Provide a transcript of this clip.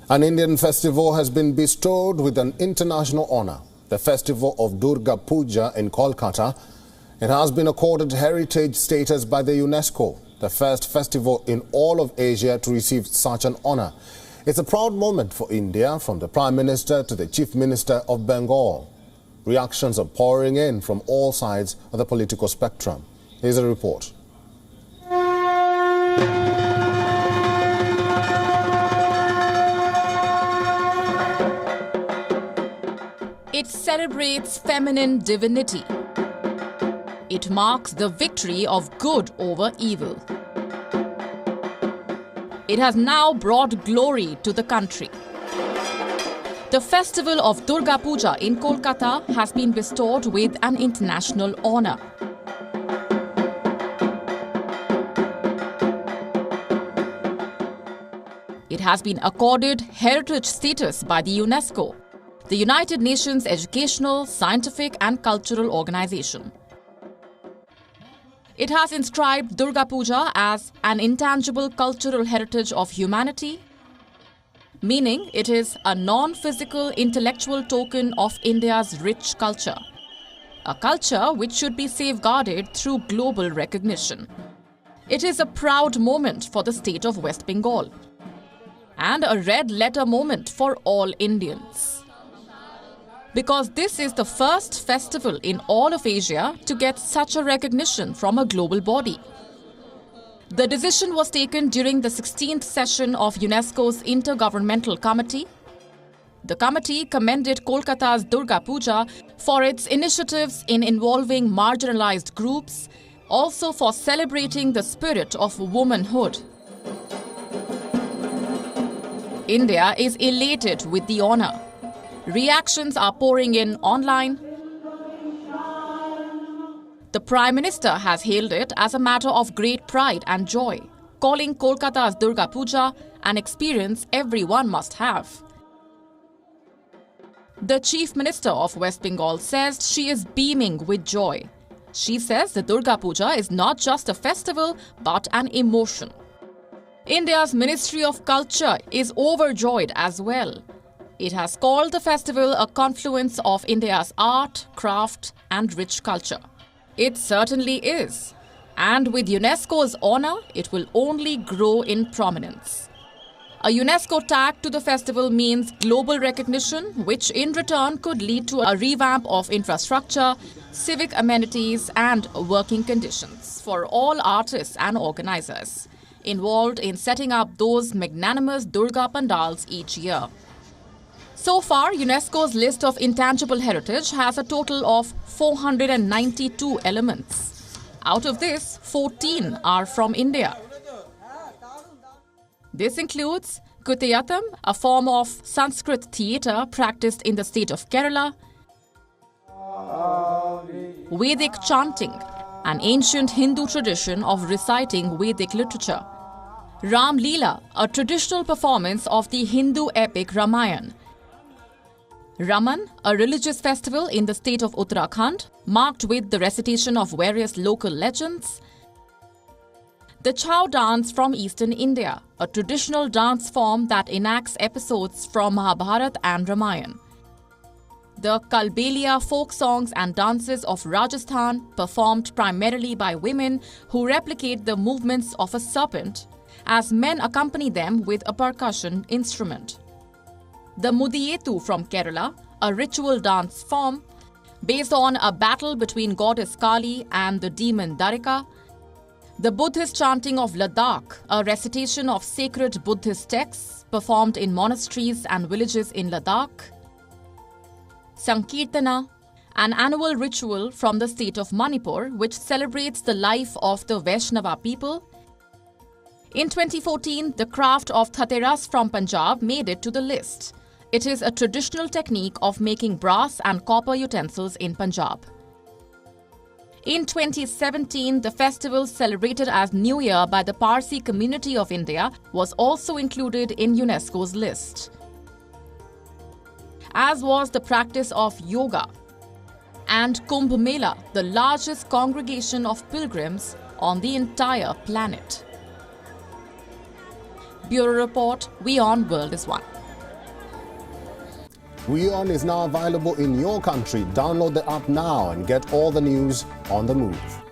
An Indian festival has been bestowed with an international honor. The festival of Durga Puja in Kolkata. It has been accorded heritage status by the UNESCO, the first festival in all of Asia to receive such an honor. It's a proud moment for India, from the Prime Minister to the Chief Minister of Bengal. Reactions are pouring in from all sides of the political spectrum. Here's a report. It celebrates feminine divinity. It marks the victory of good over evil. It has now brought glory to the country. The festival of Durga Puja in Kolkata has been bestowed with an international honor. It has been accorded heritage status by the UNESCO, the United Nations Educational, Scientific and Cultural Organization. It has inscribed Durga Puja as an intangible cultural heritage of humanity, meaning it is a non-physical intellectual token of India's rich culture, a culture which should be safeguarded through global recognition. It is a proud moment for the state of West Bengal and a red-letter moment for all Indians, because this is the first festival in all of Asia to get such a recognition from a global body. The decision was taken during the 16th session of UNESCO's Intergovernmental Committee. The committee commended Kolkata's Durga Puja for its initiatives in involving marginalized groups, also for celebrating the spirit of womanhood. India is elated with the honor. Reactions are pouring in online. The Prime Minister has hailed it as a matter of great pride and joy, calling Kolkata's Durga Puja an experience everyone must have. The Chief Minister of West Bengal says she is beaming with joy. She says the Durga Puja is not just a festival but an emotion. India's Ministry of Culture is overjoyed as well. It has called the festival a confluence of India's art, craft and rich culture. It certainly is. And with UNESCO's honor, it will only grow in prominence. A UNESCO tag to the festival means global recognition, which in return could lead to a revamp of infrastructure, civic amenities and working conditions for all artists and organizers involved in setting up those magnanimous Durga pandals each year. So far, UNESCO's list of intangible heritage has a total of 492 elements. Out of this, 14 are from India. This includes Kuthiyatham, a form of Sanskrit theatre practiced in the state of Kerala; Vedic chanting, an ancient Hindu tradition of reciting Vedic literature; Ram Leela, a traditional performance of the Hindu epic Ramayana; Raman, a religious festival in the state of Uttarakhand, marked with the recitation of various local legends; the Chau dance from eastern India, a traditional dance form that enacts episodes from Mahabharata and Ramayana; the Kalbelia folk songs and dances of Rajasthan, performed primarily by women who replicate the movements of a serpent, as men accompany them with a percussion instrument; the Mudiyetu from Kerala, a ritual dance form based on a battle between goddess Kali and the demon Darika; the Buddhist chanting of Ladakh, a recitation of sacred Buddhist texts performed in monasteries and villages in Ladakh; Sankirtana, an annual ritual from the state of Manipur which celebrates the life of the Vaishnava people. In 2014, the craft of Thateras from Punjab made it to the list. It is a traditional technique of making brass and copper utensils in Punjab. In 2017, the festival celebrated as New Year by the Parsi community of India was also included in UNESCO's list, as was the practice of yoga and Kumbh Mela, the largest congregation of pilgrims on the entire planet. Bureau Report, WION World is One. WION is now available in your country. Download the app now and get all the news on the move.